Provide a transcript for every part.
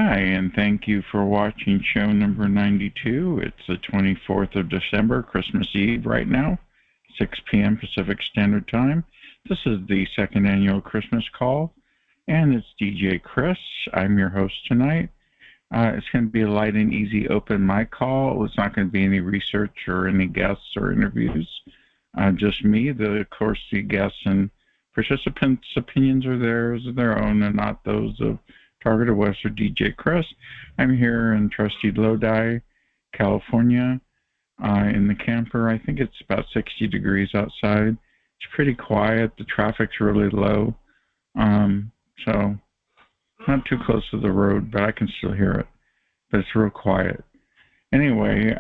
Hi, and thank you for watching show number 92. It's the 24th of December, Christmas Eve right now, 6 p.m. Pacific Standard Time. This is the second annual Christmas call, and it's DJ Chris. I'm your host tonight. It's going to be a light and easy open mic call. It's not going to be any research or any guests or interviews. Just me. Of course, the guests and participants' opinions are theirs of their own and not those of TargetedWest or DJ Chris. I'm here in trusty Lodi, California, in the camper. I think it's about 60 degrees outside. It's pretty quiet. The traffic's really low. So not too close to the road, but I can still hear it. But it's real quiet. Anyway,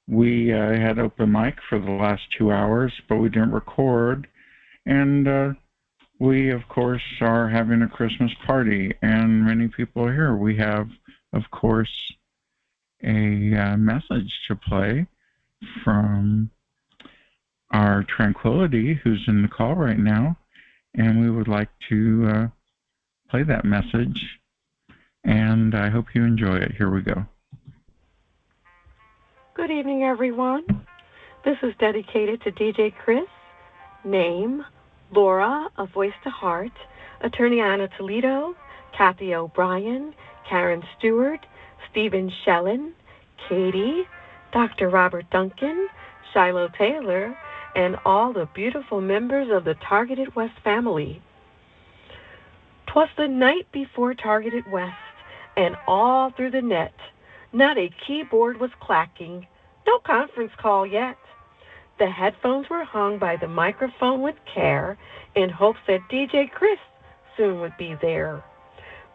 we had open mic for the last 2 hours, but we didn't record. And we, of course, are having a Christmas party, and many people are here. We have, of course, a message to play from our Tranquility, who's in the call right now, and we would like to play that message, and I hope you enjoy it. Here we go. Good evening, everyone. This is dedicated to DJ Chris, name Laura, a voice to heart, Attorney Anna Toledo, Kathy O'Brien, Karen Stewart, Stephen Shellen, Katie, Dr. Robert Duncan, Shiloh Taylor, and all the beautiful members of the Targeted West family. 'Twas the night before Targeted West, and all through the net, not a keyboard was clacking, no conference call yet. The headphones were hung by the microphone with care in hopes that DJ Chris soon would be there.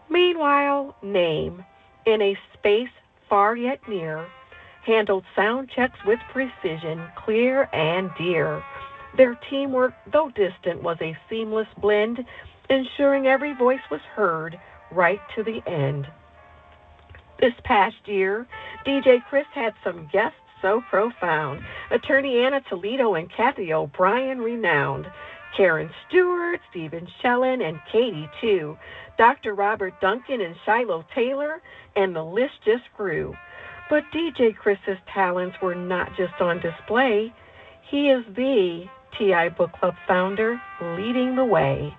Meanwhile, Name, in a space far yet near, handled sound checks with precision, clear and dear. Their teamwork, though distant, was a seamless blend, ensuring every voice was heard right to the end. This past year, DJ Chris had some guests so profound. Attorney Anna Toledo and Kathy O'Brien renowned. Karen Stewart, Stephen Shellen, and Katie, too. Dr. Robert Duncan and Shiloh Taylor, and the list just grew. But DJ Chris's talents were not just on display. He is the TI Book Club founder, leading the way.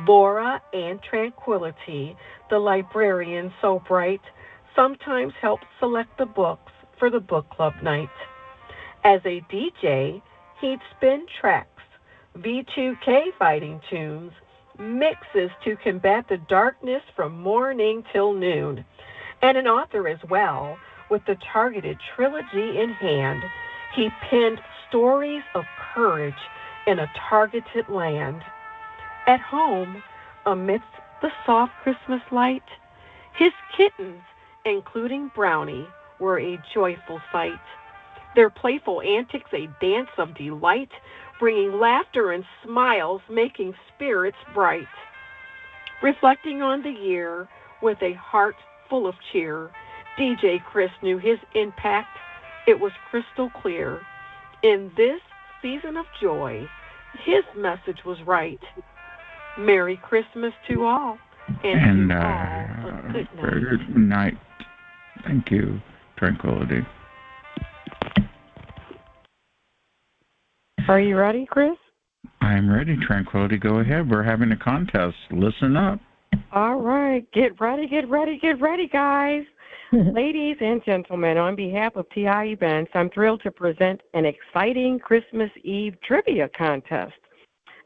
Laura and Tranquility, the librarian so bright, sometimes helped select the books for the book club night. As a DJ, he'd spin tracks, V2K fighting tunes, mixes to combat the darkness from morning till noon, and an author as well, with the Targeted trilogy in hand. He penned stories of courage in a targeted land. At home, amidst the soft Christmas light, his kittens, including Brownie, were a joyful sight. Their playful antics a dance of delight, bringing laughter and smiles, making spirits bright. Reflecting on the year with a heart full of cheer, DJ Chris knew his impact. It was crystal clear. In this season of joy, his message was right. Merry Christmas to all, and to all a good night. Very good night. Thank you, Tranquility. Are you ready, Chris? I'm ready, Tranquility. Go ahead. We're having a contest. Listen up. All right. Get ready, guys. Ladies and gentlemen, on behalf of TI Events, I'm thrilled to present an exciting Christmas Eve trivia contest.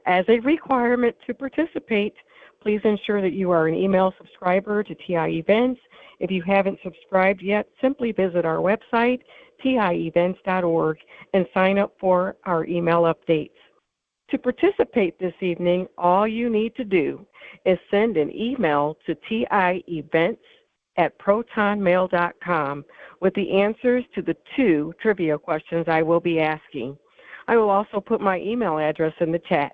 As a requirement to participate, please ensure that you are an email subscriber to TI Events. If you haven't subscribed yet, simply visit our website, tievents.org, and sign up for our email updates. To participate this evening, all you need to do is send an email to tievents@protonmail.com with the answers to the 2 trivia questions I will be asking. I will also put my email address in the chat.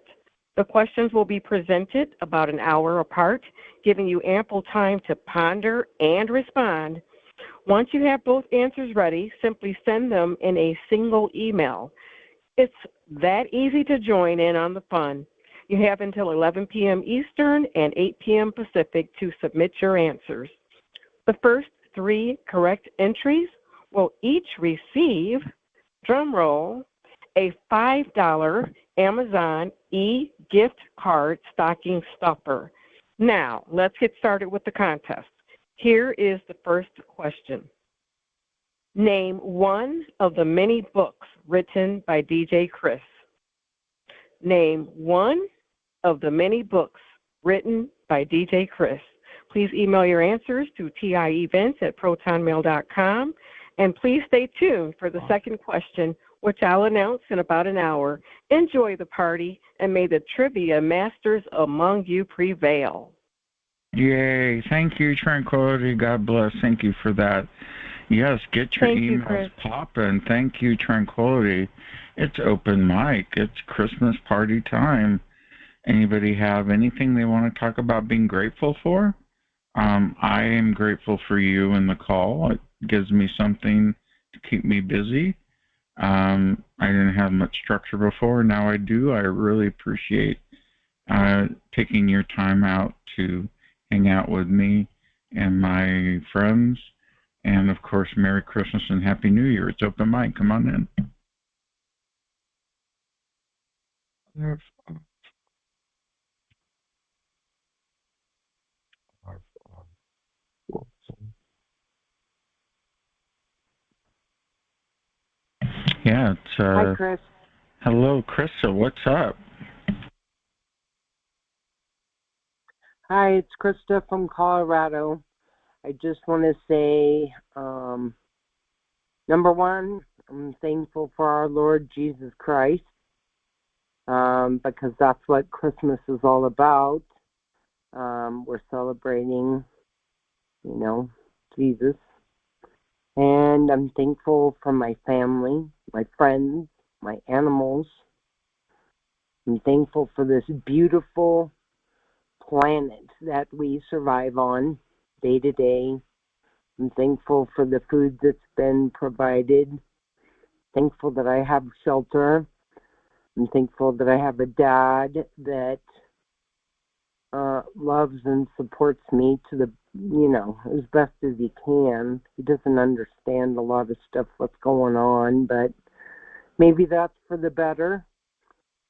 The questions will be presented about an hour apart, giving you ample time to ponder and respond. Once you have both answers ready, simply send them in a single email. It's that easy to join in on the fun. You have until 11 p.m. Eastern and 8 p.m. Pacific to submit your answers. The first 3 correct entries will each receive, drum roll, a $5 Amazon e-gift card stocking stuffer. Now, let's get started with the contest. Here is the first question. Name one of the many books written by DJ Chris. Name one of the many books written by DJ Chris. Please email your answers to tievents@protonmail.com. And please stay tuned for the second question, which I'll announce in about an hour. Enjoy the party, and may the trivia masters among you prevail. Yay. Thank you, Tranquility. God bless. Thank you for that. Yes, get your emails popping. Thank you, Tranquility. It's open mic. It's Christmas party time. Anybody have anything they want to talk about being grateful for? I am grateful for you and the call. It gives me something to keep me busy. I didn't have much structure before. Now I do. I really appreciate taking your time out to hang out with me and my friends. And, of course, Merry Christmas and Happy New Year. It's open mic. Come on in. Yeah, it's Hi, Chris. Hello, Krista. What's up? Hi, it's Krista from Colorado. I just want to say, number one, I'm thankful for our Lord Jesus Christ, because that's what Christmas is all about. We're celebrating, Jesus. And I'm thankful for my family, my friends, my animals. I'm thankful for this beautiful planet that we survive on day to day. I'm thankful for the food that's been provided. Thankful that I have shelter. I'm thankful that I have a dad that loves and supports me to the, as best as he can. He doesn't understand a lot of stuff what's going on, but maybe that's for the better.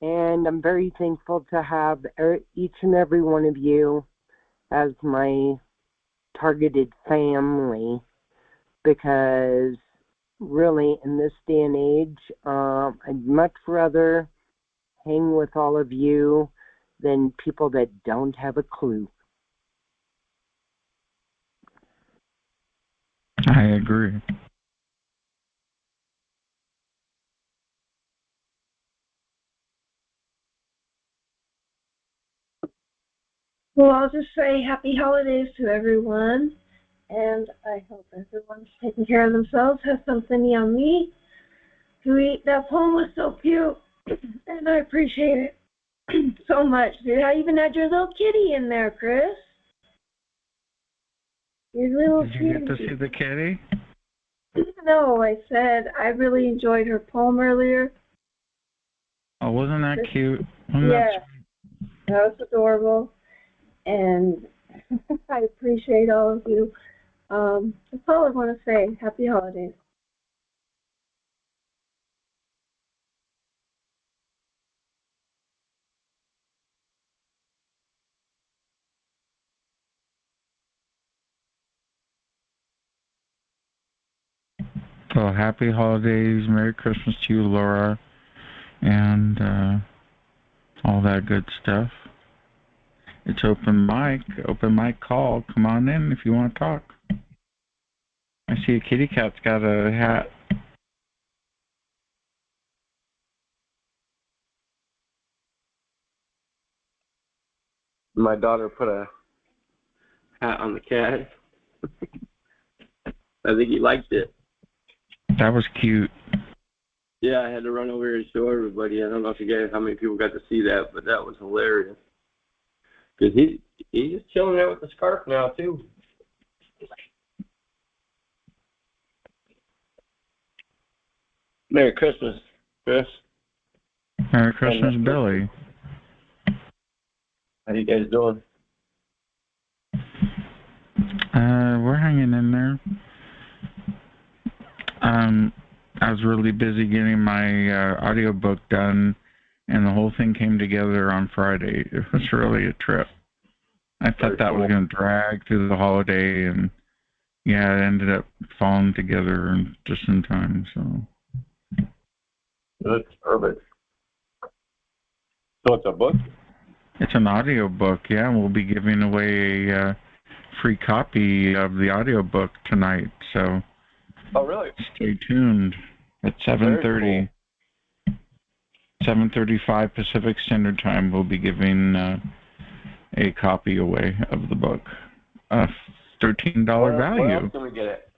And I'm very thankful to have each and every one of you as my targeted family, because really in this day and age, I'd much rather hang with all of you than people that don't have a clue. I agree. Well, I'll just say happy holidays to everyone, and I hope everyone's taking care of themselves, has something yummy to eat. That poem was so cute, and I appreciate it so much. I even had your little kitty in there, Chris. Your little Did you kitty. get to see the kitty? No, I said I really enjoyed her poem earlier. Oh, wasn't that cute? Yeah, that was adorable. And I appreciate all of you. That's all I want to say. Happy holidays. Well, happy holidays. Merry Christmas to you, Laura, and all that good stuff. It's open mic call. Come on in if you want to talk. I see a kitty cat's got a hat. My daughter put a hat on the cat. I think he liked it. That was cute. Yeah, I had to run over here and show everybody. I don't know if you guys, how many people got to see that, but that was hilarious. Because he's just chilling there with the scarf now, too. Merry Christmas, Chris. Merry Christmas, Billy. How you guys doing? We're hanging in there. I was really busy getting my audiobook done, and the whole thing came together on Friday. It was really a trip. I thought that was going to drag through the holiday, and yeah, it ended up falling together just in time. So Good, perfect. So it's a book? It's an audiobook, yeah. We'll be giving away a free copy of the audiobook tonight, so Oh, really? stay tuned at 7:30. Cool. 7:35 Pacific Standard Time. We'll be giving a copy away of the book, a $13 value. Where else can we get it?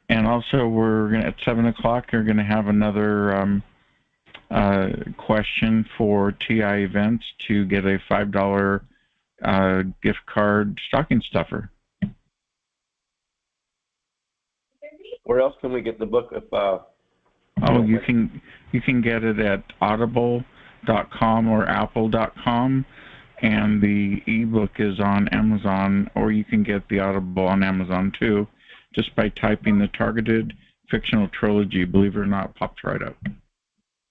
And also, we're gonna at 7 o'clock. We're gonna have another question for TI Events to get a $5 gift card stocking stuffer. Where else can we get the book? If you can get it at audible.com or apple.com, and the ebook is on Amazon, or you can get the Audible on Amazon too, just by typing the Targeted Fictional Trilogy. Believe it or not, pops right up.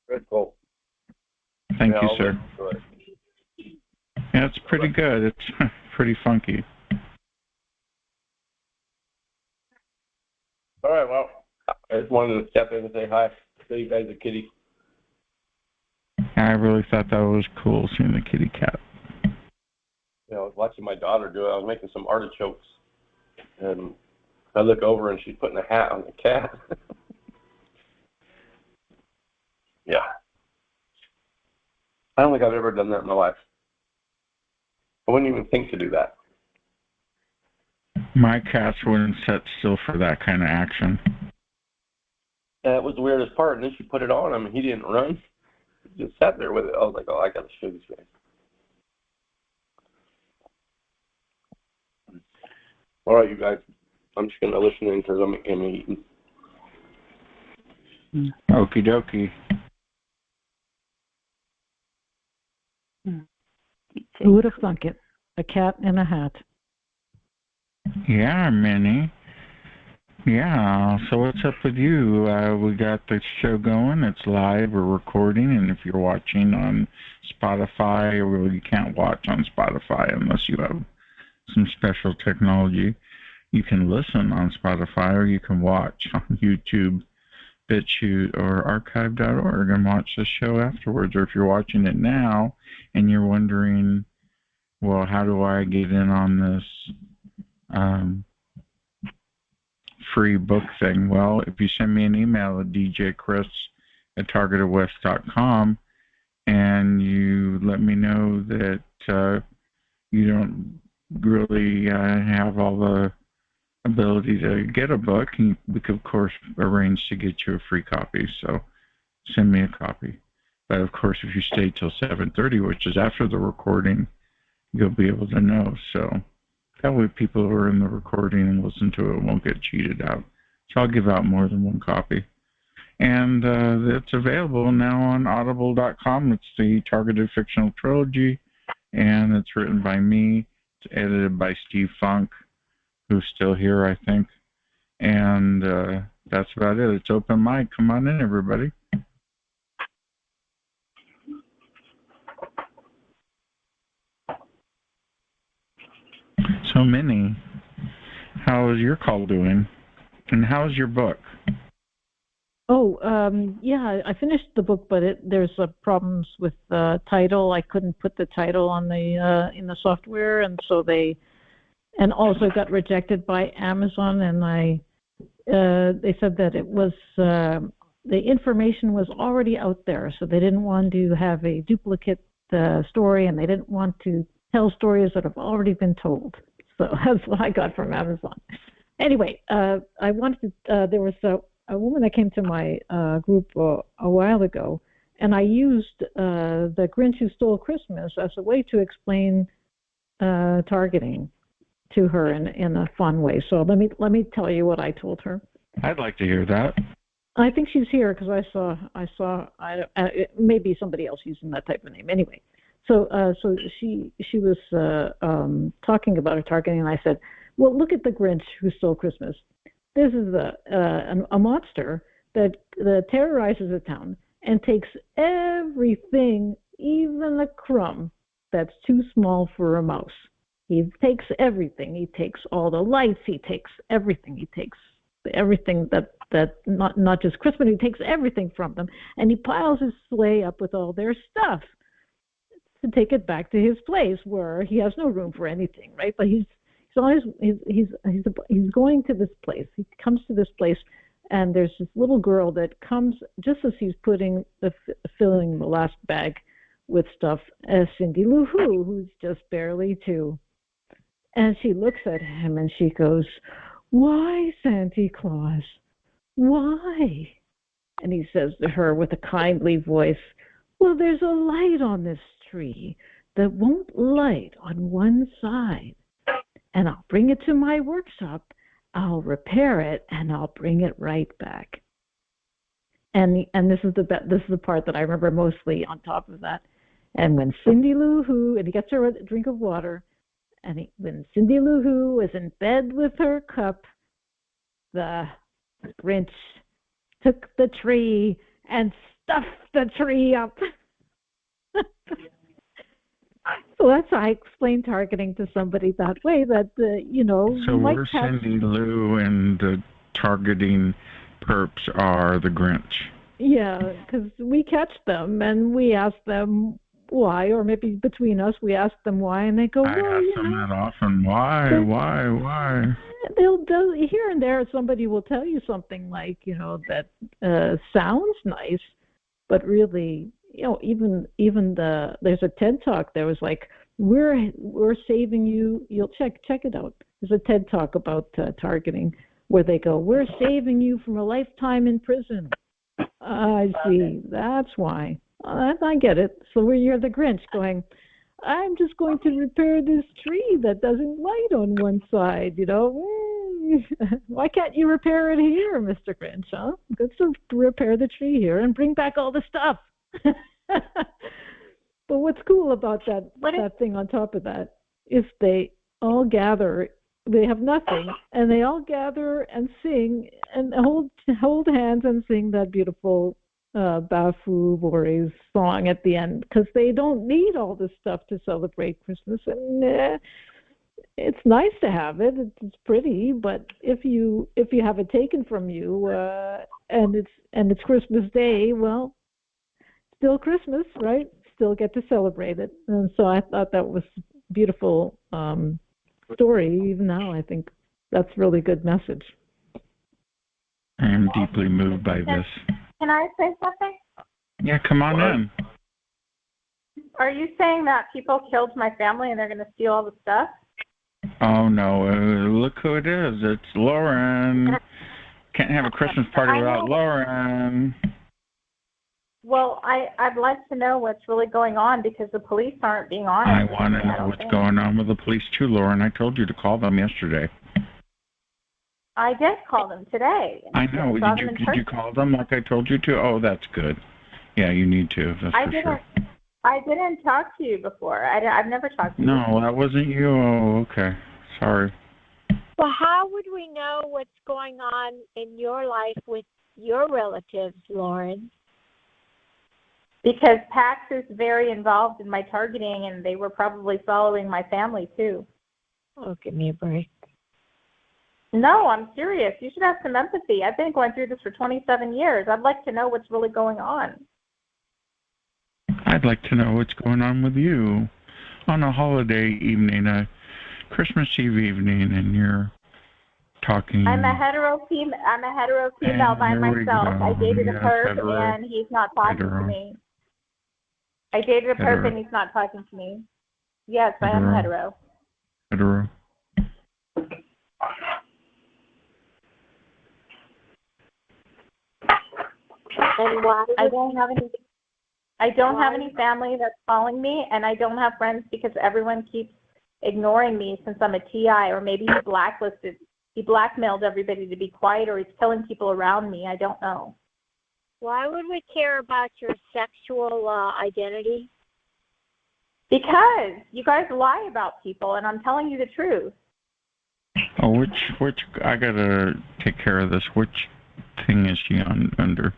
Very cool. Thank you, sir. Yeah, it's pretty good. It's pretty funky. All right, well, I just wanted to step in and say hi. Show you guys a kitty. I really thought that was cool, seeing the kitty cat. I was watching my daughter do it. I was making some artichokes, and I look over and she's putting a hat on the cat. Yeah. I don't think I've ever done that in my life. I wouldn't even think to do that. My cats wouldn't sit still for that kind of action. That was the weirdest part. And then she put it on him, and he didn't run. He just sat there with it. I was like, oh, I got to show these guys. All right, you guys. I'm just going to listen in because I'm eating. Okie dokie. Who would have thunk it? A cat in a hat. Yeah, Minnie. Yeah, so what's up with you? We got the show going. It's live. We're recording, and if you're watching on Spotify, well, you can't watch on Spotify unless you have some special technology. You can listen on Spotify, or you can watch on YouTube, bitchute, or archive.org and watch the show afterwards. Or if you're watching it now and you're wondering, well, how do I get in on this free book thing? Well, if you send me an email at djchris@targetedwest.com and you let me know that you don't really have all the ability to get a book, we could, of course, arrange to get you a free copy. So send me a copy. But, of course, if you stay till 7:30, which is after the recording, you'll be able to know. So that way people who are in the recording and listen to it won't get cheated out. So I'll give out more than one copy. And it's available now on audible.com. It's the Targeted Fictional Trilogy, and it's written by me. It's edited by Steve Funk, who's still here, I think. And that's about it. It's open mic. Come on in, everybody. So, Minnie, how is your call doing? And how's your book? Oh, yeah, I finished the book, but there's problems with the title. I couldn't put the title on the in the software, and so and also got rejected by Amazon. And they said that it was the information was already out there, so they didn't want to have a duplicate story, and they didn't want to tell stories that have already been told. So that's what I got from Amazon. Anyway, I wanted to, there was a woman that came to my group a while ago, and I used the Grinch Who Stole Christmas as a way to explain targeting to her in a fun way. So let me tell you what I told her. I'd like to hear that. I think she's here because I saw maybe somebody else using that type of name. Anyway, So she was talking about her targeting, and I said, "Well, look at the Grinch who stole Christmas. This is a monster that terrorizes a town and takes everything, even a crumb that's too small for a mouse. He takes everything. He takes all the lights. He takes everything. He takes everything that not just Christmas. He takes everything from them, and he piles his sleigh up with all their stuff to take it back to his place where he has no room for anything, right? But he's going to this place. He comes to this place, and there's this little girl that comes just as he's filling the last bag with stuff, as Cindy Lou Who, who's just barely 2. And she looks at him and she goes, "Why, Santa Claus? Why?" And he says to her with a kindly voice, "Well, there's a light on this tree that won't light on one side. And I'll bring it to my workshop, I'll repair it, and I'll bring it right back." And this is the part that I remember mostly on top of that. And when Cindy Lou Who, and he gets her a drink of water, and when Cindy Lou Who is in bed with her cup, the Grinch took the tree and stuffed the tree up. So that's how I explain targeting to somebody that way, that, So we're Cindy Lou, and the targeting perps are the Grinch. Yeah, because we catch them, and we ask them why, or maybe between us, we ask them why, and they go, I ask them that often. Why? They'll here and there, somebody will tell you something like, that sounds nice, but really, even there's a TED Talk. There was like, we're saving you. You'll check it out. There's a TED Talk about targeting where they go, "We're saving you from a lifetime in prison." I see. That's why. I get it. So you're the Grinch going, "I'm just going to repair this tree that doesn't light on one side, Why can't you repair it here, Mr. Grinch, huh? Let's repair the tree here and bring back all the stuff." But what's cool about that thing on top of that is they all gather. They have nothing, and they all gather and sing and hold hands and sing that beautiful Bafu Bore's song at the end, because they don't need all this stuff to celebrate Christmas. And it's nice to have it; it's pretty. But if you have it taken from you, and it's Christmas Day, well, still Christmas, right? Still get to celebrate it. And so I thought that was beautiful. Story. Even now, I think that's really good message. I am deeply moved by this. Can I say something? Yeah, come on in. Are you saying that people killed my family and they're going to steal all the stuff? Oh no! Look who it is. It's Lauren. Can't have a Christmas party without Lauren. Well, I'd like to know what's really going on, because the police aren't being honest. I want to know what's going on with the police too, Lauren. I told you to call them yesterday. I did call them today. I know. Did you call them like I told you to? Oh, that's good. Yeah, you need to. That's for sure. I didn't talk to you before. I've never talked to you. No, that wasn't you. Oh, okay. Sorry. Well, how would we know what's going on in your life with your relatives, Lauren? Because PAX is very involved in my targeting, and they were probably following my family, too. Oh, give me a break. No, I'm serious. You should have some empathy. I've been going through this for 27 years. I'd like to know what's really going on. I'd like to know what's going on with you on a holiday evening, a Christmas Eve evening, and you're talking. I'm a hetero female by myself. I dated a perp, and he's not talking to me. I dated a perp, and he's not talking to me. Yes, I am hetero. Hetero. And why? I don't have any family that's calling me, and I don't have friends because everyone keeps ignoring me since I'm a TI, or maybe he blackmailed everybody to be quiet, or he's killing people around me. I don't know. Why would we care about your sexual identity? Because you guys lie about people, and I'm telling you the truth. Oh, which I gotta take care of this. Which thing is she under?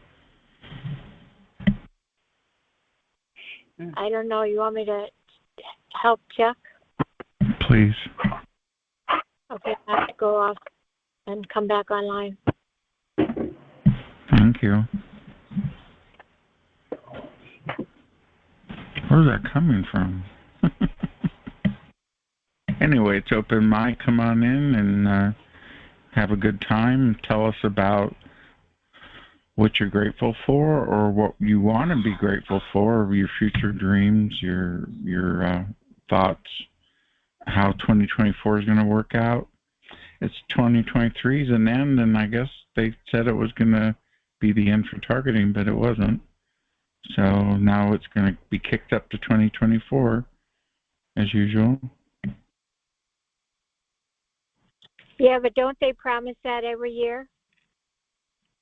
I don't know. You want me to help check? Please. Okay, I have to go off and come back online. Thank you. Where's that coming from? Anyway, it's open mic. Come on in and have a good time. Tell us about what you're grateful for, or what you want to be grateful for, or your future dreams, your thoughts, how 2024 is going to work out. It's 2023's an end, and I guess they said it was going to be the end for targeting, but it wasn't. So now it's going to be kicked up to 2024, as usual. Yeah, but don't they promise that every year?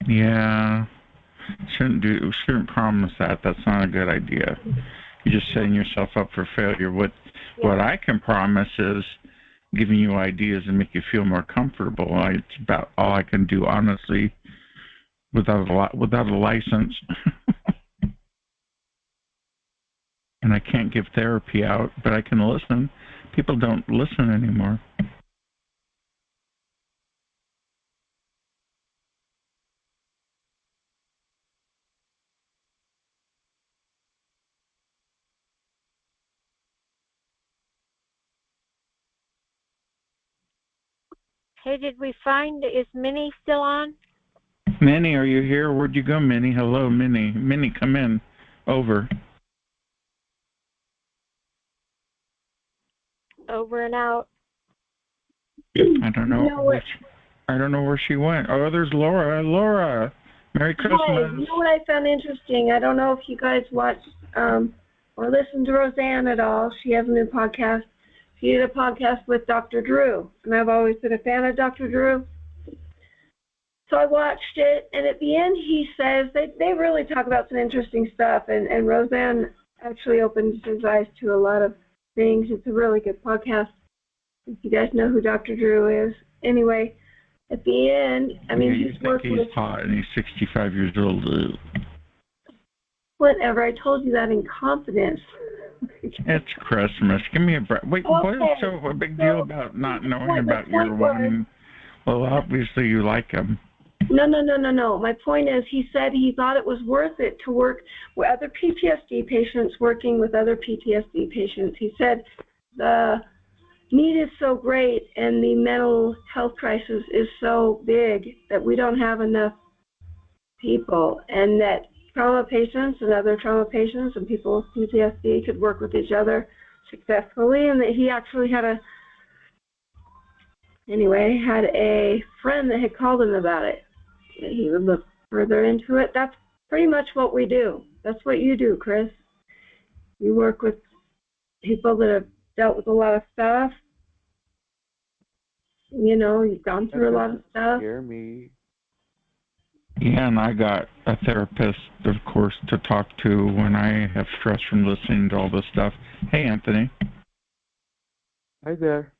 Yeah, shouldn't promise that. That's not a good idea. You're just setting yourself up for failure. What I can promise is giving you ideas and make you feel more comfortable. It's about all I can do, honestly, without a license. And I can't give therapy out, but I can listen. People don't listen anymore. Hey, did we find, is Minnie still on? Minnie, are you here? Where'd you go, Minnie? Hello, Minnie. Minnie, come in. Over. Over and out. I don't know. I don't know where she went. Oh, there's Laura. Laura, Merry Christmas. Hi. You know what I found interesting? I don't know if you guys watch or listen to Roseanne at all. She has a new podcast. She did a podcast with Dr. Drew, and I've always been a fan of Dr. Drew. So I watched it, and at the end he says they really talk about some interesting stuff, and Roseanne actually opens his eyes to a lot of things. It's a really good podcast. If you guys know who Dr. Drew is. Anyway, at the end, I mean, he's hot, and he's 65 years old. Whatever, I told you that in confidence. It's Christmas. Give me a break. Wait, okay. What is so a big deal about not knowing about your one? Well, obviously you like him. No. My point is, he said he thought it was worth it to work with other PTSD patients, working with other PTSD patients. He said the need is so great and the mental health crisis is so big that we don't have enough people, and that trauma patients and other trauma patients and people with PTSD could work with each other successfully, and that he actually had a friend that had called him about it. He would look further into it. That's pretty much what we do. That's what you do, Chris. You work with people that have dealt with a lot of stuff. You know, you've gone through a lot of stuff. Scare me. Yeah, and I got a therapist, of course, to talk to when I have stress from listening to all this stuff. Hey, Anthony. Hi there.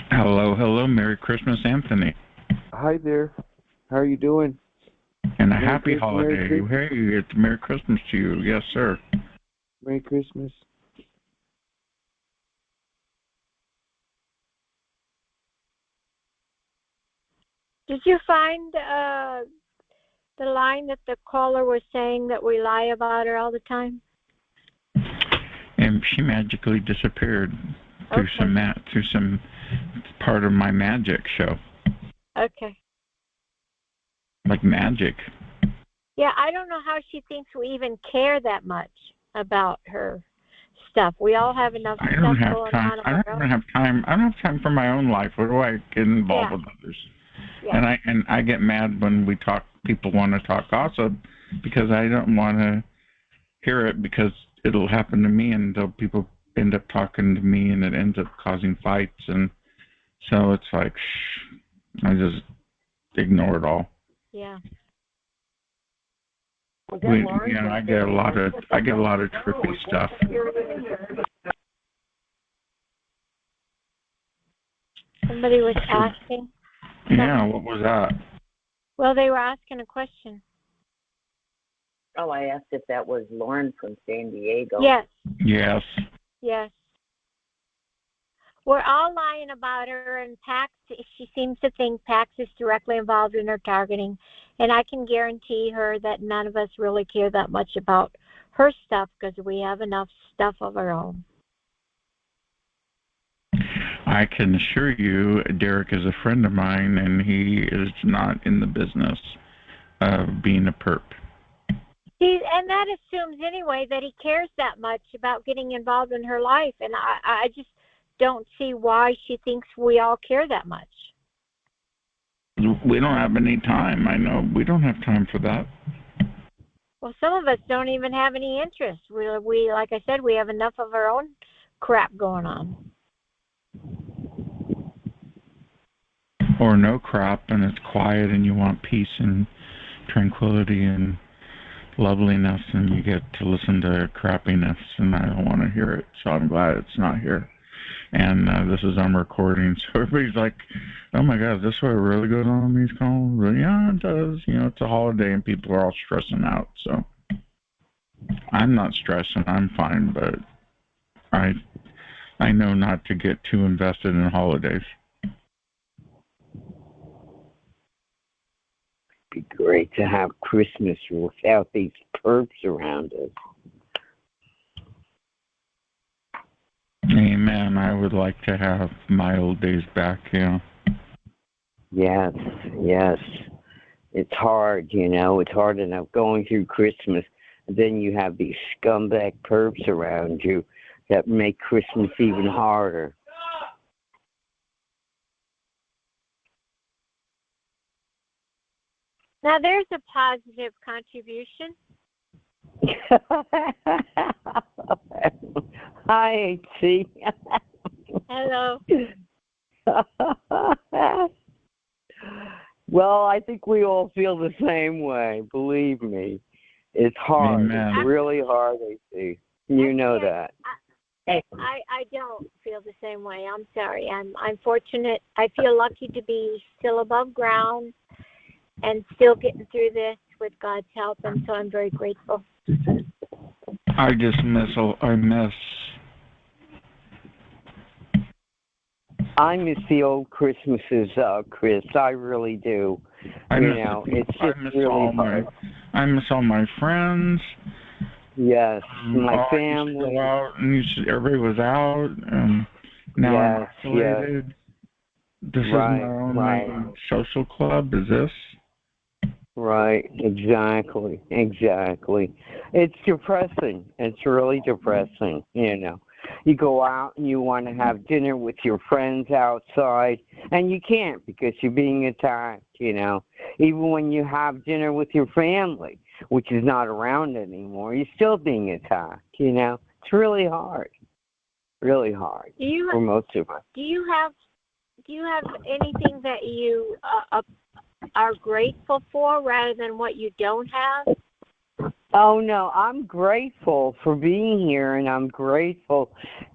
Hello. Merry Christmas, Anthony. Hi there. How are you doing? And a happy holiday. Hey, it's Merry Christmas to you. Yes, sir. Merry Christmas. Did you find the line that the caller was saying that we lie about her all the time? And she magically disappeared through some part of my magic show. Okay. Like magic. Yeah, I don't know how she thinks we even care that much about her stuff. We all have enough stuff going on. I don't have time for my own life. What do I get involved with others? Yeah. And I get mad when we talk. People want to talk gossip because I don't want to hear it, because it'll happen to me, and people end up talking to me, and it ends up causing fights, and so it's like, I just ignore it all. Yeah. I get a lot of trippy stuff. Somebody was asking. Yeah, what was that? Well, they were asking a question. Oh, I asked if that was Lauren from San Diego. Yes. Yes. Yes. We're all lying about her, and Pax, she seems to think Pax is directly involved in her targeting, and I can guarantee her that none of us really care that much about her stuff because we have enough stuff of our own. I can assure you, Derek is a friend of mine, and he is not in the business of being a perp. And that assumes anyway that he cares that much about getting involved in her life, and I just don't see why she thinks we all care that much. We don't have any time. I know we don't have time for that. Well, some of us don't even have any interest. We like I said, we have enough of our own crap going on. Or no crap, and it's quiet, and you want peace and tranquility and loveliness, and you get to listen to crappiness, and I don't want to hear it, so I'm glad it's not here. And this is on recording, so everybody's like, oh my God, is this what really goes on these calls? Well, yeah, it does. It's a holiday, and people are all stressing out, so I'm not stressing. I'm fine, but I know not to get too invested in holidays. It'd be great to have Christmas without these perps around us. Amen. I would like to have my old days back, yeah. Yes. It's hard, It's hard enough going through Christmas. And then you have these scumbag perps around you that make Christmas even harder. Now, there's a positive contribution. Hi, HC. Hello. Well, I think we all feel the same way. Believe me. It's hard. Amen. It's really hard, HC. You know that. I don't feel the same way. I'm sorry. I'm fortunate. I feel lucky to be still above ground and still getting through this with God's help, and so I'm very grateful. I miss the old Christmases, Chris. I really do. It's just really hard. I miss all my friends. Yes, my family. Go out and everybody was out, and now I'm isolated. Yes. This is my only social club. Is this? Right, exactly. It's depressing. It's really depressing, You go out and you want to have dinner with your friends outside, and you can't because you're being attacked, Even when you have dinner with your family, which is not around anymore, you're still being attacked, It's really hard. Really hard for most of us. Do you have anything that you are grateful for rather than what you don't have? Oh no, I'm grateful for being here, and I'm grateful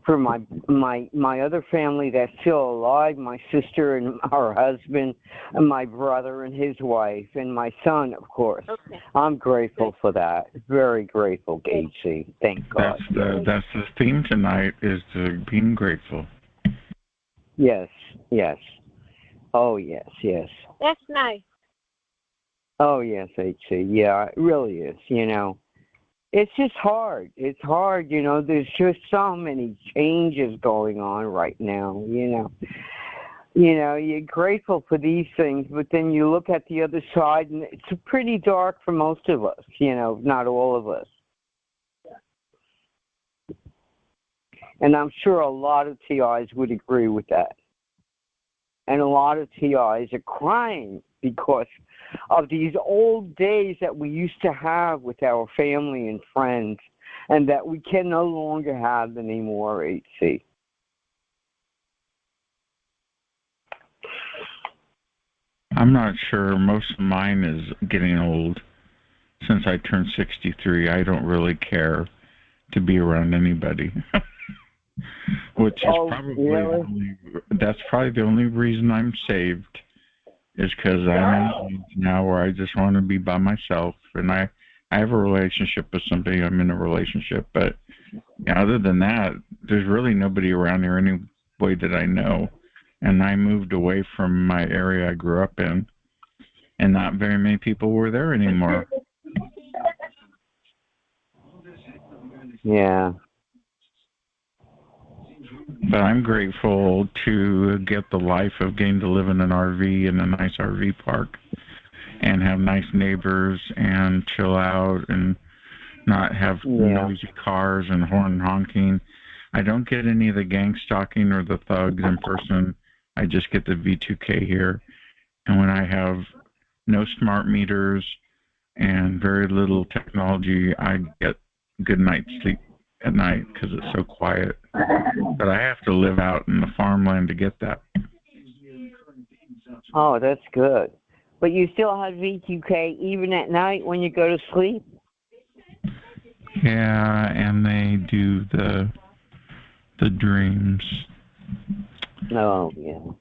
for my other family that's still alive, my sister and her husband, and my brother and his wife, and my son, of course. Okay. I'm grateful for that. Very grateful, HC. Thank God. That's the theme tonight, is to being grateful. Yes. Oh, yes. That's nice. Oh, yes, HC. Yeah, it really is, It's just hard. It's hard, There's just so many changes going on right now, You're grateful for these things, but then you look at the other side, and it's pretty dark for most of us, not all of us. And I'm sure a lot of TIs would agree with that. And a lot of TIs are crying because of these old days that we used to have with our family and friends, and that we can no longer have anymore, HC. I'm not sure. Most of mine is getting old. since I turned 63, I don't really care to be around anybody. Which is probably that's probably the only reason I'm saved, is because I'm in age now where I just want to be by myself, and I have a relationship with somebody. I'm in a relationship, but other than that, there's really nobody around here anyway that I know. And I moved away from my area I grew up in, and not very many people were there anymore. Yeah. But I'm grateful to get the life of getting to live in an RV in a nice RV park and have nice neighbors and chill out and not have noisy cars and horn honking. I don't get any of the gang stalking or the thugs in person. I just get the V2K here. And when I have no smart meters and very little technology, I get good night's sleep at night because it's so quiet. But I have to live out in the farmland to get that. Oh, that's good. But you still have V2K even at night when you go to sleep? Yeah, and they do the dreams. Oh,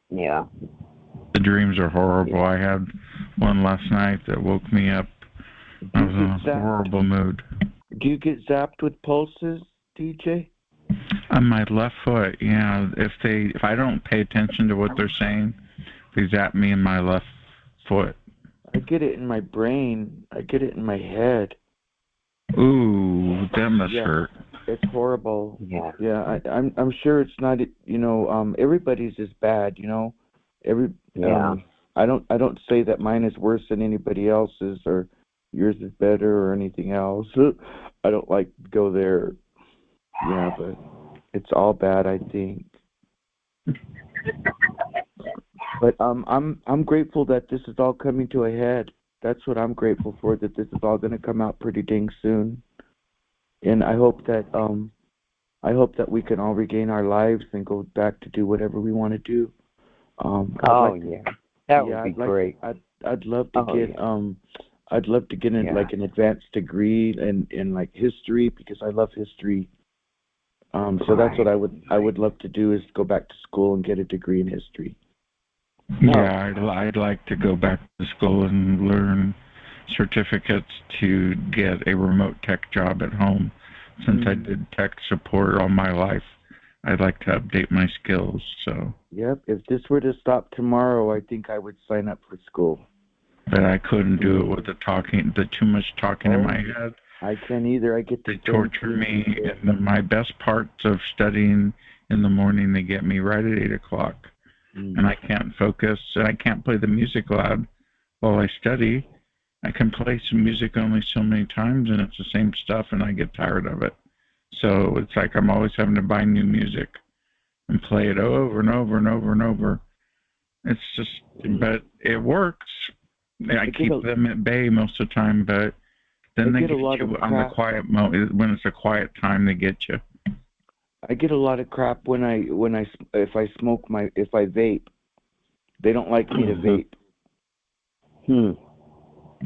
yeah. The dreams are horrible. I had one last night that woke me up. I was in a horrible mood. Do you get zapped with pulses, DJ? On my left foot, yeah. If I don't pay attention to what they're saying, they zap me in my left foot. I get it in my brain. I get it in my head. Ooh, that must hurt. It's horrible. Yeah. Yeah, I'm sure it's not. Everybody's is bad. I don't say that mine is worse than anybody else's or yours is better or anything else. I don't like to go there. Yeah, but it's all bad, I think. But I'm grateful that this is all coming to a head. That's what I'm grateful for, that this is all going to come out pretty dang soon. And I hope that we can all regain our lives and go back to do whatever we want to do. That would be great. I'd love to get like an advanced degree in like history, because I love history. So that's what I would love to do, is go back to school and get a degree in history. Yeah, I'd like to go back to school and learn certificates to get a remote tech job at home. Since I did tech support all my life, I'd like to update my skills. So. Yep. If this were to stop tomorrow, I think I would sign up for school. But I couldn't do it with the too much talking in my head. I can't either. I get they torture me. And my best parts of studying in the morning, they get me right at 8 o'clock. And I can't focus, and I can't play the music loud while I study. I can play some music only so many times, and it's the same stuff, and I get tired of it. So it's like I'm always having to buy new music and play it over and over and over and over. It's just, but it works. I keep them at bay most of the time, but then they get you on the quiet mode. When it's a quiet time, they get you. I get a lot of crap if I vape. They don't like me to vape.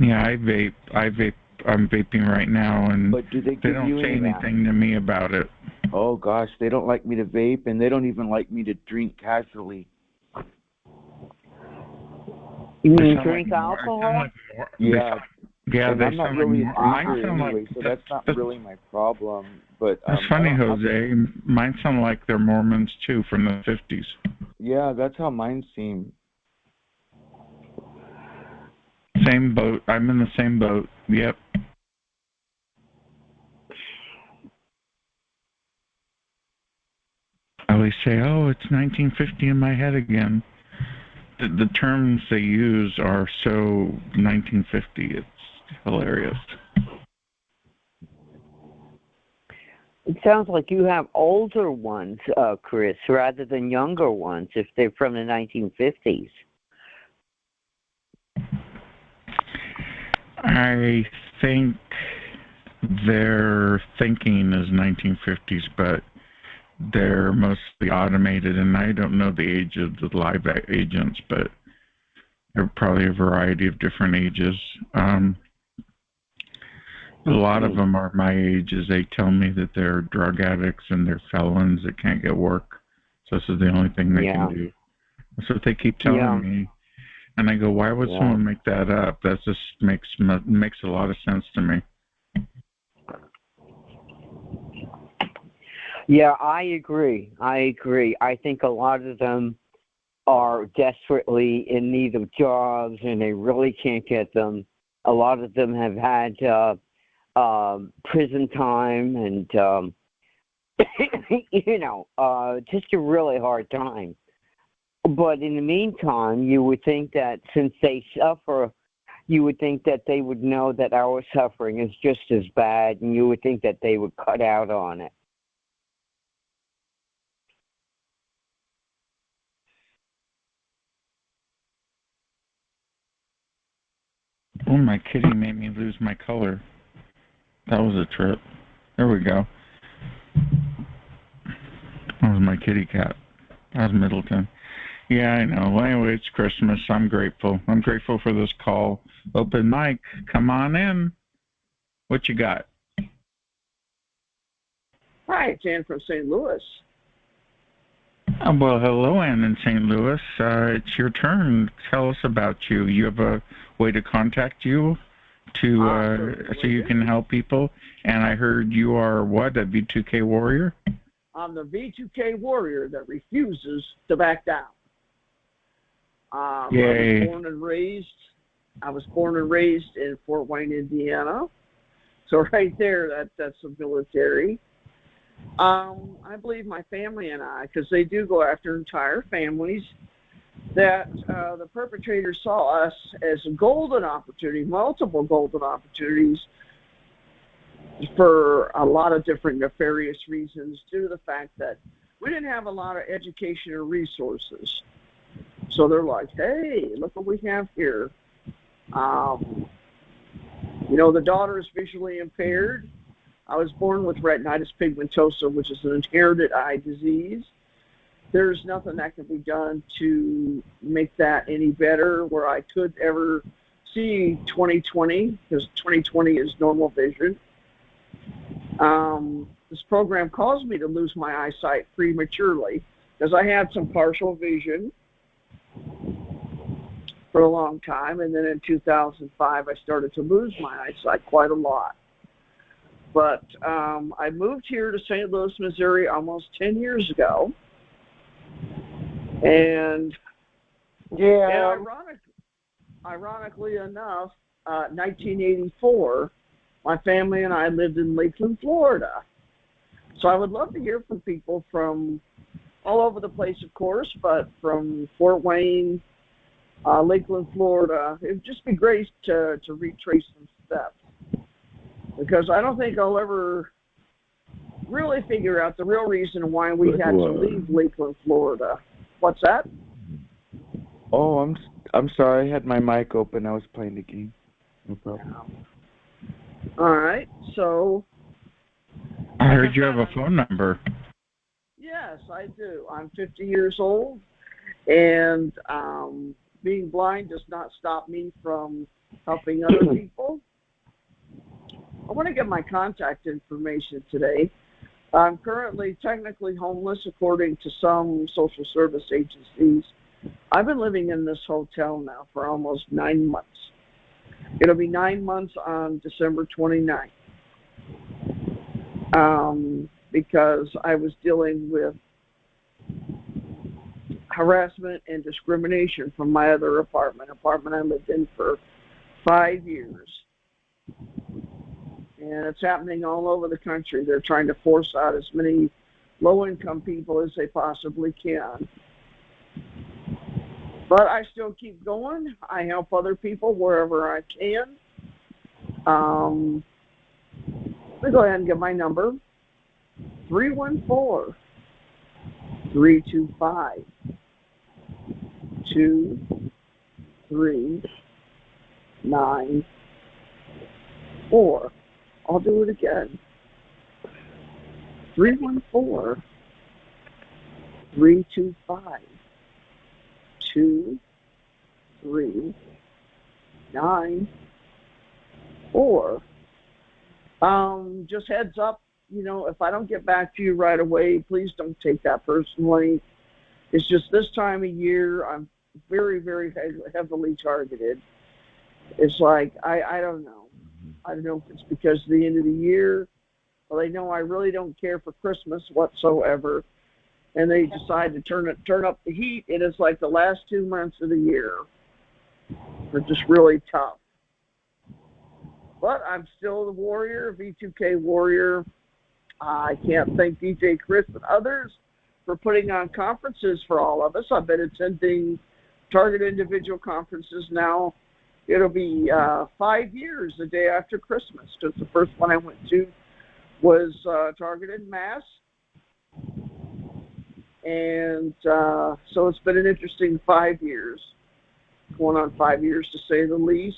Yeah, I vape. I'm vaping right now, and but do they don't say anything to me about it. Oh gosh, they don't like me to vape, and they don't even like me to drink casually. You mean drink alcohol? Yeah. Yeah, I'm not really a drinker anyway, so that's not really my problem. But it's funny, Jose. Mine sound like they're Mormons too, from the 50s. Yeah, that's how mine seem. Same boat. I'm in the same boat. Yep. I always say, "Oh, it's 1950 in my head again." The terms they use are so 1950. It's hilarious. It sounds like you have older ones, Chris, rather than younger ones, if they're from the 1950s. I think their thinking is 1950s, but they're mostly automated, and I don't know the age of the live agents, but there are probably a variety of different ages. A lot of them are my age, as they tell me that they're drug addicts and they're felons that can't get work. So this is the only thing they can do. That's what they keep telling me. And I go, why would someone make that up? That just makes a lot of sense to me. Yeah, I agree. I think a lot of them are desperately in need of jobs and they really can't get them. A lot of them have had prison time and, just a really hard time. But in the meantime, you would think that since they suffer, you would think that they would know that our suffering is just as bad, and you would think that they would cut out on it. Oh, my kitty made me lose my color. That was a trip. There we go. That was my kitty cat. That was Middleton. Yeah, I know. Well, anyway, it's Christmas. I'm grateful. I'm grateful for this call. Open mic. Come on in. What you got? Hi, it's Ann from St. Louis. Well, hello, Ann in St. Louis. It's your turn. Tell us about you. You have a way to contact you so you can help people. And I heard you are what, a V2K warrior? I'm the V2K warrior that refuses to back down. Yay. I was born and raised in Fort Wayne, Indiana. So right there, that's the military. I believe my family and I, because they do go after entire families, that the perpetrators saw us as a golden opportunity, multiple golden opportunities for a lot of different nefarious reasons due to the fact that we didn't have a lot of education or resources. So they're like, hey, look what we have here. The daughter is visually impaired. I was born with retinitis pigmentosa, which is an inherited eye disease. There's nothing that can be done to make that any better where I could ever see 20/20, because 20/20 is normal vision. This program caused me to lose my eyesight prematurely because I had some partial vision for a long time, and then in 2005 I started to lose my eyesight quite a lot. But I moved here to St. Louis, Missouri almost 10 years ago, and ironically enough, 1984, my family and I lived in Lakeland, Florida. So I would love to hear from people from all over the place, of course, but from Fort Wayne, Lakeland, Florida. It would just be great to retrace some steps, because I don't think I'll ever really figure out the real reason why we had to leave Lakeland, Florida. What's that? Oh, I'm sorry. I had my mic open. I was playing the game. No problem. All right. So I heard you have a phone number. Yes, I do. I'm 50 years old, and being blind does not stop me from helping other people. I want to get my contact information today. I'm currently technically homeless according to some social service agencies. I've been living in this hotel now for almost 9 months. It'll be 9 months on December 29th. Because I was dealing with harassment and discrimination from my other apartment I lived in for 5 years. And it's happening all over the country. They're trying to force out as many low-income people as they possibly can. But I still keep going. I help other people wherever I can. Let me go ahead and get my number. 314-325-2394. I'll do it again. 314-325-2394. Just heads up, if I don't get back to you right away, please don't take that personally. It's just this time of year, I'm very, very heavily targeted. It's like, I don't know. I don't know if it's because of the end of the year, or they know I really don't care for Christmas whatsoever, and they decide to turn up the heat, and it's like the last 2 months of the year are just really tough. But I'm still the warrior, V2K warrior. I can't thank DJ Chris and others for putting on conferences for all of us. I've been attending Target individual conferences now. It'll be 5 years the day after Christmas, because the first one I went to was Targeted Mass. And so it's been an interesting 5 years, going on 5 years to say the least.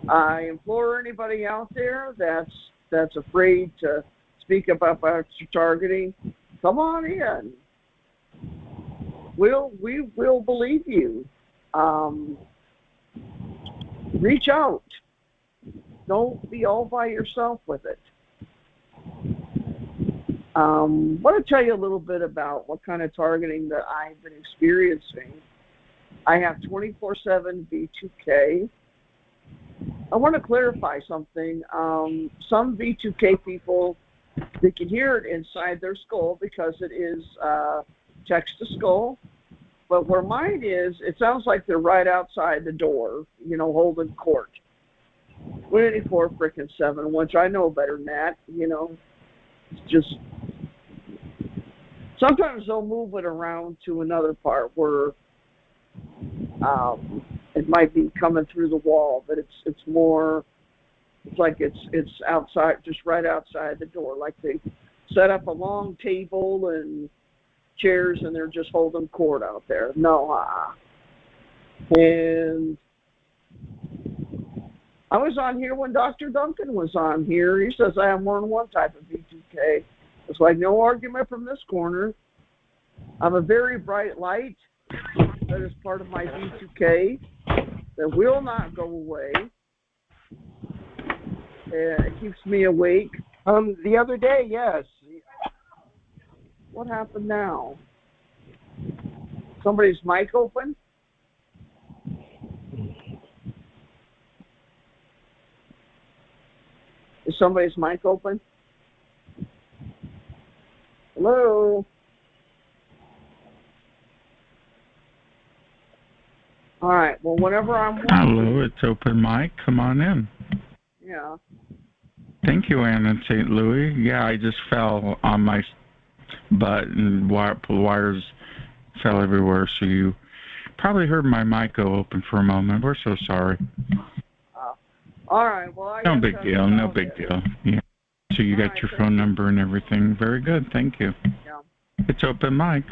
I implore anybody out there that's afraid to speak about your targeting, come on in. We will believe you. Reach out. Don't be all by yourself with it. I want to tell you a little bit about what kind of targeting that I've been experiencing. I have 24/7 V2K. I want to clarify something. Some V2K people, they can hear it inside their skull because it is text to skull. But where mine is, it sounds like they're right outside the door, holding court. 24/7, which I know better than that, It's just, sometimes they'll move it around to another part where it might be coming through the wall, but it's more, it's like it's outside, just right outside the door, like they set up a long table and chairs and they're just holding court out there. No, And I was on here when Dr. Duncan was on here. He says I have more than one type of V2K. It's like no argument from this corner. I'm a very bright light that is part of my V2K that will not go away. It keeps me awake. The other day, yes. What happened now? Somebody's mic open? Is somebody's mic open? Hello? All right. Well, whenever I'm watching... Hello, it's open mic. Come on in. Yeah. Thank you, Ann in St. Louis. Yeah, I just fell on my butt and wires fell everywhere, so you probably heard my mic go open for a moment. We're so sorry. All right. Well, no big deal. No big deal. Yeah. So you got your phone number and everything. Very good. Thank you. Yeah. It's open mic.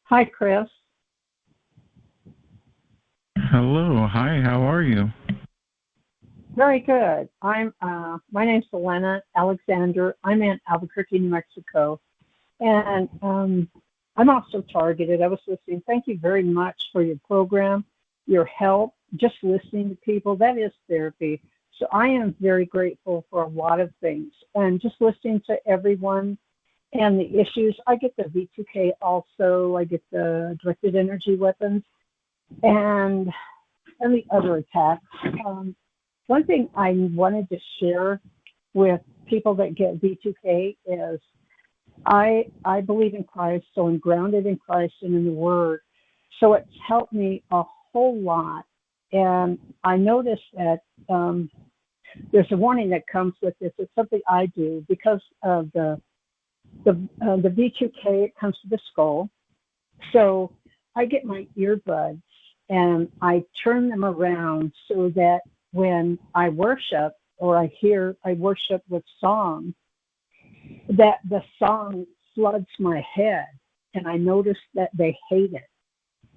Hi, Chris. Hello. Hi. How are you? Very good. I'm my name's Selena Alexander. I'm in Albuquerque, New Mexico, and I'm also targeted. I was listening. Thank you very much for your program, your help, just listening to people. That is therapy. So I am very grateful for a lot of things, and just listening to everyone and the issues. I get the V2K also. I get the directed energy weapons, and the other attacks. One thing I wanted to share with people that get V2K is I believe in Christ, so I'm grounded in Christ and in the Word. So it's helped me a whole lot. And I noticed that there's a warning that comes with this. It's something I do because of the V2K. It comes to the skull. So I get my earbuds and I turn them around so that when I worship or I worship with song, that the song floods my head, and I notice that they hate it.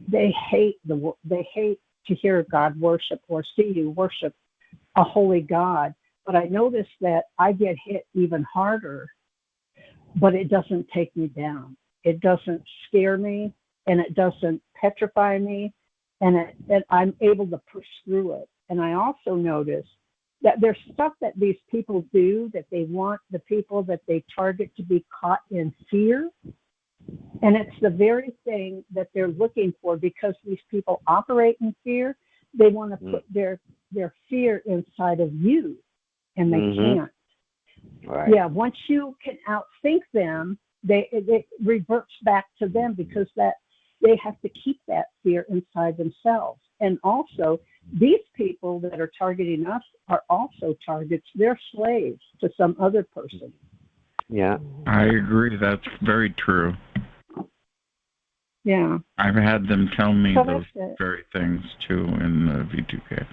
They hate to hear God worship or see you worship a holy God. But I notice that I get hit even harder but it doesn't take me down. It doesn't scare me, and it doesn't petrify me, and I'm able to push through it. And I also notice that there's stuff that these people do that they want the people that they target to be caught in fear. And it's the very thing that they're looking for, because these people operate in fear. They want to put their fear inside of you, and they can't. Right. Yeah, once you can outthink them, it reverts back to them, because that they have to keep that fear inside themselves. And also, these people that are targeting us are also targets. They're slaves to some other person. Yeah. I agree. That's very true. Yeah. I've had them tell me So those very things too in the V2K.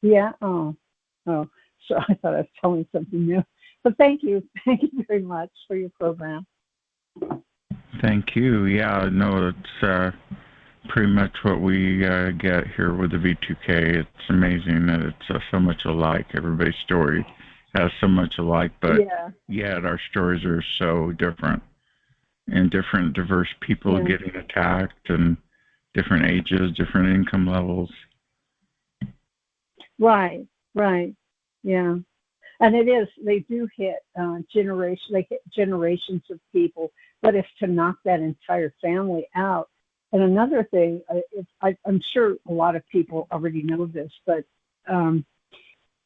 Yeah. Oh. So I thought I was telling something new. But thank you. Thank you very much for your program. Thank you. Yeah, no, it's pretty much what we get here with the V2K. It's amazing that it's so much alike. Everybody's story has so much alike, but yet our stories are so different. And different diverse people getting attacked, and different ages, different income levels. Right. Yeah. And it is, they do hit generations of people, but it's to knock that entire family out. And another thing, I'm sure a lot of people already know this, but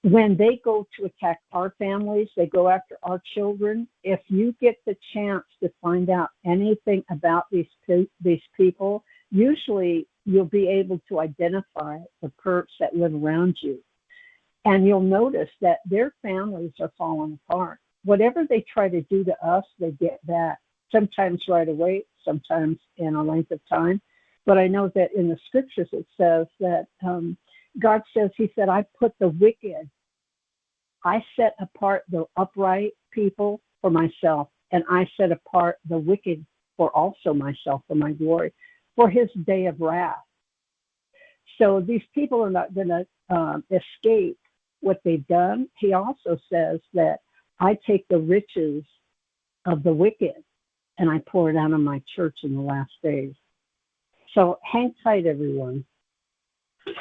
when they go to attack our families, they go after our children. If you get the chance to find out anything about these people, usually you'll be able to identify the perps that live around you. And you'll notice that their families are falling apart. Whatever they try to do to us, they get back, sometimes right away, sometimes in a length of time. But I know that in the scriptures it says that God says, he said, I put the wicked, I set apart the upright people for myself, and I set apart the wicked for also myself, for my glory, for his day of wrath. So these people are not going to escape what they've done. He also says that I take the riches of the wicked and I pour it out on my church in the last days. So hang tight, everyone.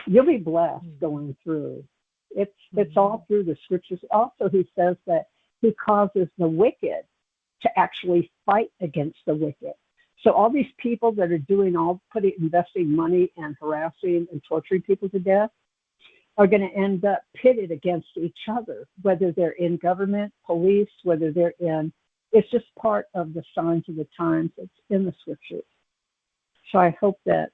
You'll be blessed going through. It's all through the scriptures. Also, he says that he causes the wicked to actually fight against the wicked. So all these people that are investing money and harassing and torturing people to death are going to end up pitted against each other, whether they're in government, police, whether they're in, it's just part of the signs of the times. It's in the scriptures. So I hope that,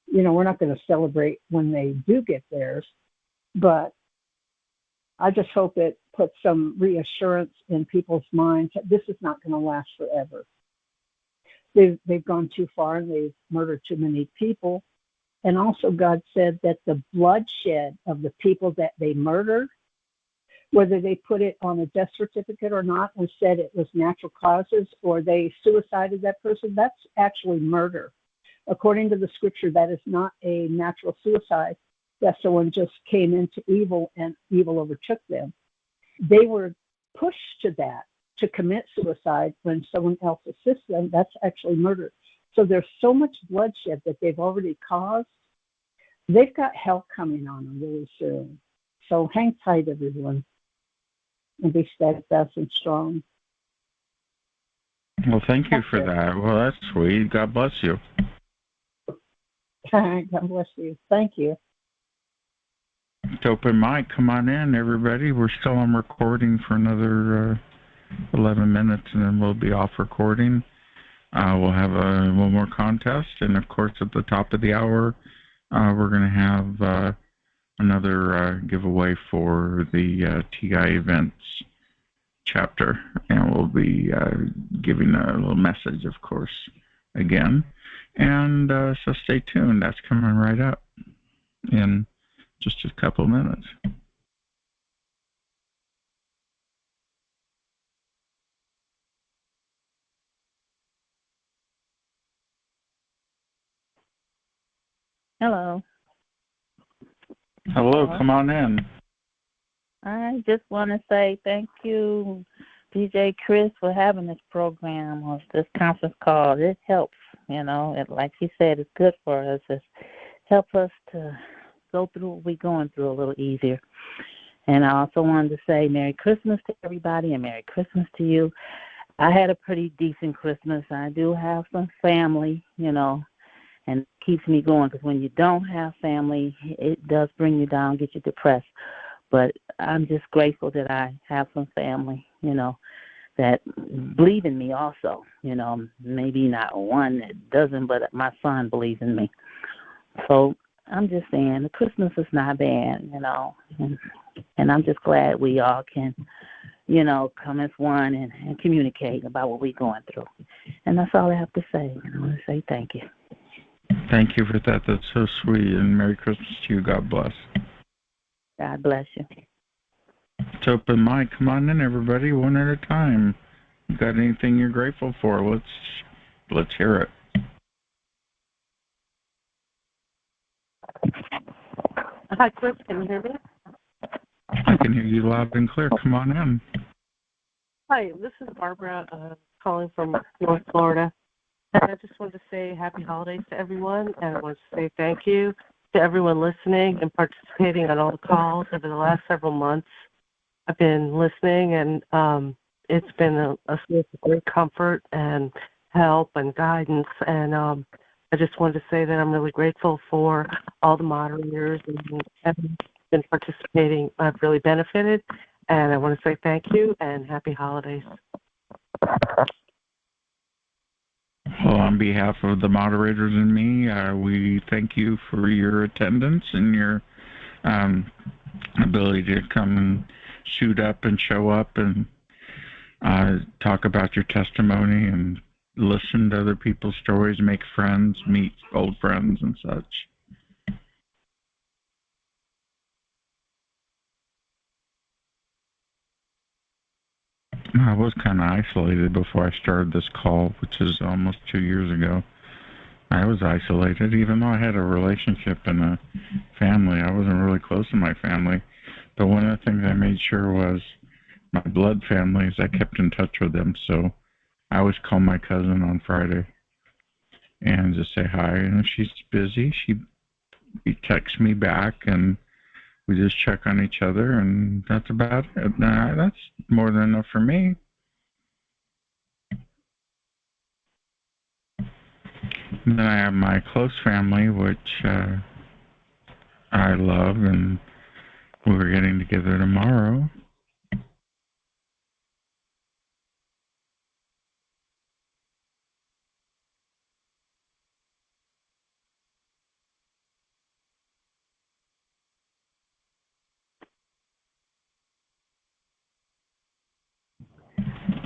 we're not going to celebrate when they do get theirs, but I just hope it puts some reassurance in people's minds that this is not going to last forever. They've gone too far and they've murdered too many people. And also God said that the bloodshed of the people that they murdered, whether they put it on a death certificate or not and said it was natural causes or they suicided that person, that's actually murder. According to the scripture, that is not a natural suicide, that someone just came into evil and evil overtook them. They were pushed to that, to commit suicide when someone else assists them. That's actually murder. So there's so much bloodshed that they've already caused. They've got hell coming on them really soon. So hang tight, everyone, and be steadfast and strong. Well, thank you for that. Well, that's sweet. God bless you. God bless you. Thank you. It's open mic. Come on in, everybody. We're still on recording for another 11 minutes, and then we'll be off recording. We'll have one more contest, and of course, at the top of the hour, we're going to have another giveaway for the TI events chapter, and we'll be giving a little message, of course, again. And so stay tuned. That's coming right up in just a couple of minutes. Hello. Hello, come on in. I just want to say thank you DJ Chris, for having this program or this conference call. It helps, like he said, it's good for us. It helps us to go through what we're going through a little easier. And I also wanted to say Merry Christmas to everybody and Merry Christmas to you. I had a pretty decent Christmas. I do have some family, and it keeps me going, because when you don't have family, it does bring you down, get you depressed. But I'm just grateful that I have some family, that believe in me also. Maybe not one that doesn't, but my son believes in me. So I'm just saying the Christmas is not bad, and I'm just glad we all can, come as one and communicate about what we're going through. And that's all I have to say. I want to say thank you. Thank you for that. That's so sweet. And Merry Christmas to you. God bless. God bless you. It's open mic. Come on in, everybody, one at a time. You got anything you're grateful for? Let's hear it. Hi, Chris. Can you hear me? I can hear you loud and clear. Come on in. Hi, this is Barbara calling from North Florida. And I just wanted to say happy holidays to everyone, and I want to say thank you to everyone listening and participating on all the calls over the last several months. I've been listening, and it's been a source of great comfort and help and guidance. And I just wanted to say that I'm really grateful for all the moderators and everyone who's been participating. I've really benefited, and I want to say thank you and happy holidays. Well, on behalf of the moderators and me, we thank you for your attendance and your ability to come and shoot up and show up and talk about your testimony and listen to other people's stories, make friends, meet old friends and such. I was kind of isolated before I started this call, which is almost 2 years ago. I was isolated, even though I had a relationship and a family. I wasn't really close to my family. But one of the things I made sure was my blood families, I kept in touch with them. So I always call my cousin on Friday and just say hi. And if she's busy, she texts me back, and we just check on each other, and that's about it. That's more than enough for me. And then I have my close family, which I love, and we're getting together tomorrow.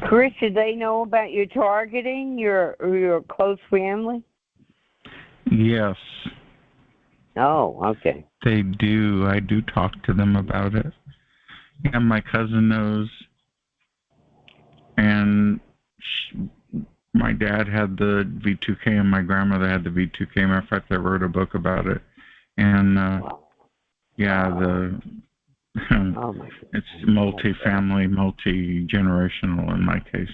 Chris, do they know about your targeting, your close family? Yes. Oh, okay. They do. I do talk to them about it. And my cousin knows. And my dad had the V2K, and my grandmother had the V2K. Matter of fact, I wrote a book about it. And it's multi-family, multi-generational in my case.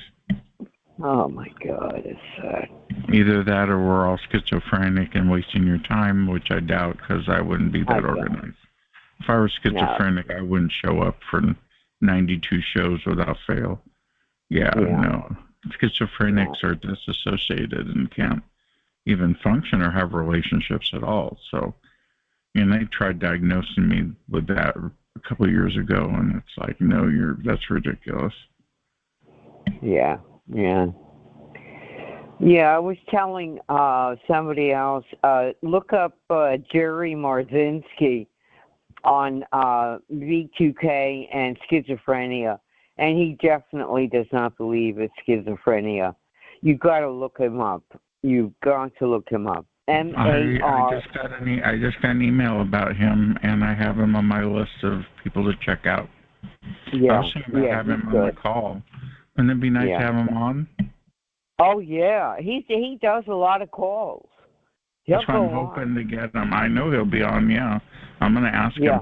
Oh my God, it's sad. Either that, or we're all schizophrenic and wasting your time, which I doubt, because I wouldn't be that organized. If I were schizophrenic, I wouldn't show up for 92 shows without fail. No. Schizophrenics are disassociated and can't even function or have relationships at all. So, they tried diagnosing me with that a couple of years ago, and it's like, no, that's ridiculous. Yeah, I was telling somebody else, look up Jerry Marzinski on V2K and schizophrenia, and he definitely does not believe it's schizophrenia. You've got to look him up. You've got to look him up. M-A-R. I just got an email about him, and I have him on my list of people to check out. Yeah, I was thinking about having him on the call. Wouldn't it be nice to have him on? Oh yeah, he does a lot of calls. That's why I'm hoping to get him. I know he'll be on. Yeah, I'm going to ask him.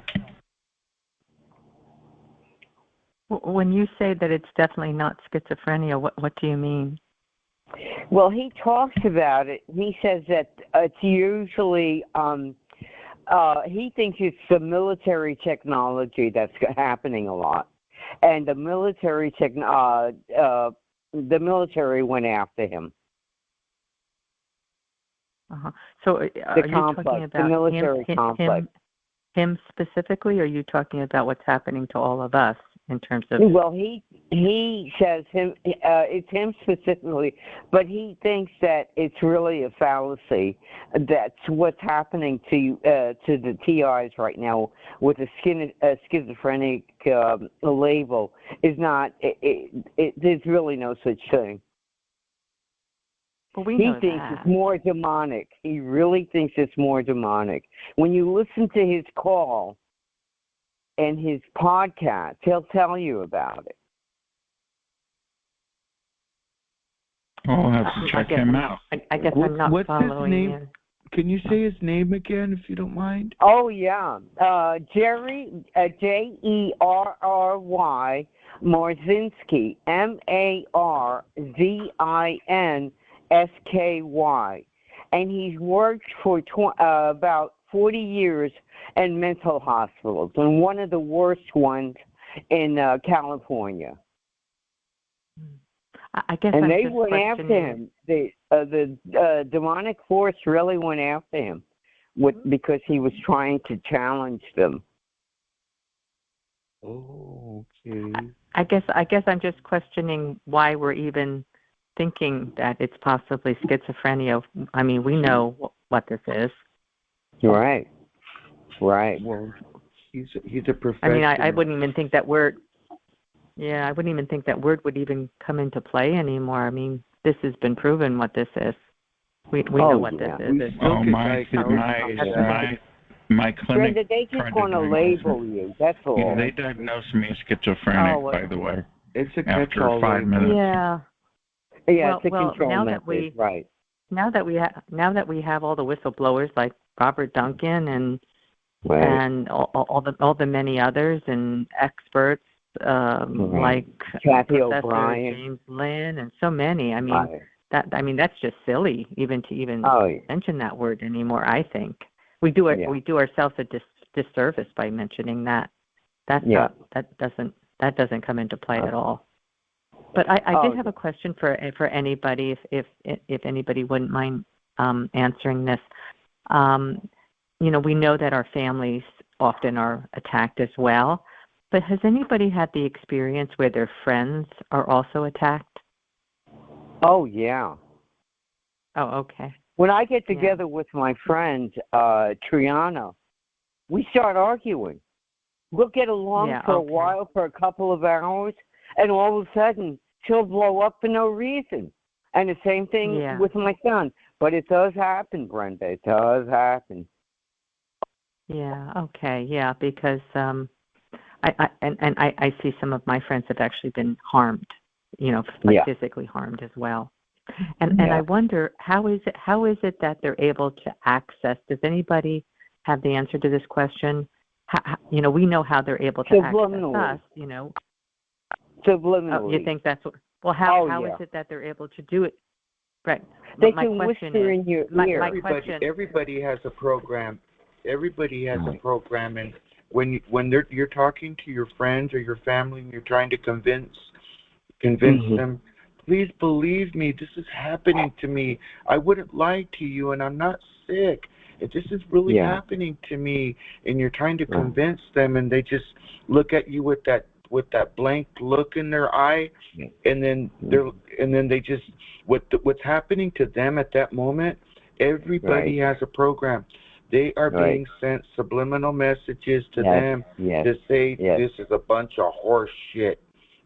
When you say that it's definitely not schizophrenia, what do you mean? Well, he talks about it. He says that it's usually he thinks it's the military technology that's happening a lot, and the military went after him. So are you talking about the military complex? Him specifically, or are you talking about what's happening to all of us in terms of? Well, he says it's him specifically, but he thinks that it's really a fallacy. That's what's happening to the TIs right now with a schizophrenic label is not. There's really no such thing. Well, he thinks it's more demonic. He really thinks it's more demonic. When you listen to his call and his podcast, he'll tell you about it. I'll have to check him out. I guess I'm not what's following his name? you. Can you say his name again, if you don't mind? Oh, yeah. Jerry, Jerry Marzinsky, Marzinsky. And he's worked for about 40 years in mental hospitals, and one of the worst ones in California. I guess and I'm they just went after him. The demonic force really went after him because he was trying to challenge them. Oh, okay. I guess I'm just questioning why we're even thinking that it's possibly schizophrenia. I mean, we know what this is. Right. Well, he's a professional. I mean, I wouldn't even think that word. Yeah, I wouldn't even think that word would even come into play anymore. I mean, this has been proven what this is. We know what this is. My clinic. Brenda, they just want to label you. That's all. They diagnosed me as schizophrenic, by the way. It's a after 5 minutes. Yeah. Yeah, it's a control now method, that we right? Now that we have all the whistleblowers like Robert Duncan and all the many others and experts like Kathy Professor O'Brien, James Lynn, and so many. I mean that's just silly even to mention that word anymore. I think we do ourselves a disservice by mentioning that. That doesn't come into play at all. But I did have a question for anybody, if anybody wouldn't mind answering this. We know that our families often are attacked as well, but has anybody had the experience where their friends are also attacked? Oh, yeah. Oh, okay. When I get together with my friend, Triana, we start arguing. We'll get along for a while, for a couple of hours, and all of a sudden, she'll blow up for no reason. And the same thing with my son. But it does happen, Brenda. It does happen. Yeah, okay, yeah, because I see some of my friends have actually been harmed, physically harmed as well. And I wonder, how is it that they're able to access? Does anybody have the answer to this question? We know how they're able to access us, Subliminally. Oh, you think that's what? Well, how is it that they're able to do it? Right. They can whisper in your ear. Everybody has a program. Everybody has a program, and when you're talking to your friends or your family, and you're trying to convince them, please believe me. This is happening to me. I wouldn't lie to you, and I'm not sick. This is really happening to me, and you're trying to convince them, and they just look at you with that blank look in their eye, and then they just what's happening to them at that moment. Everybody has a program. They are being sent subliminal messages to them to say this is a bunch of horse shit,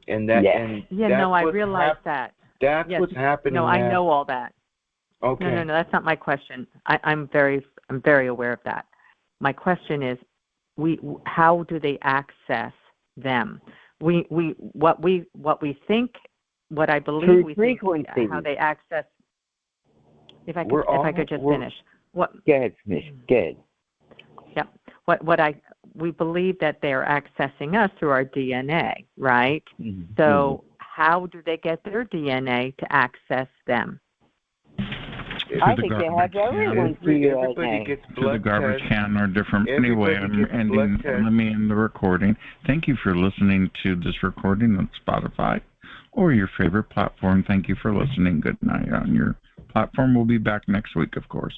and that I realize that. That's what's happening. No, I know all that. Okay. No, that's not my question. I'm very aware of that. My question is, how do they access them? What I believe we think how they access. If I could just finish. Go ahead, finish. Good. Yeah. we believe that they're accessing us through our DNA, right? Mm-hmm. So how do they get their DNA to access them? I think they have everyone's Everybody gets to the garbage can or different. Anyway, let me end the recording. Thank you for listening to this recording on Spotify or your favorite platform. Thank you for listening. Good night on your platform. We'll be back next week, of course.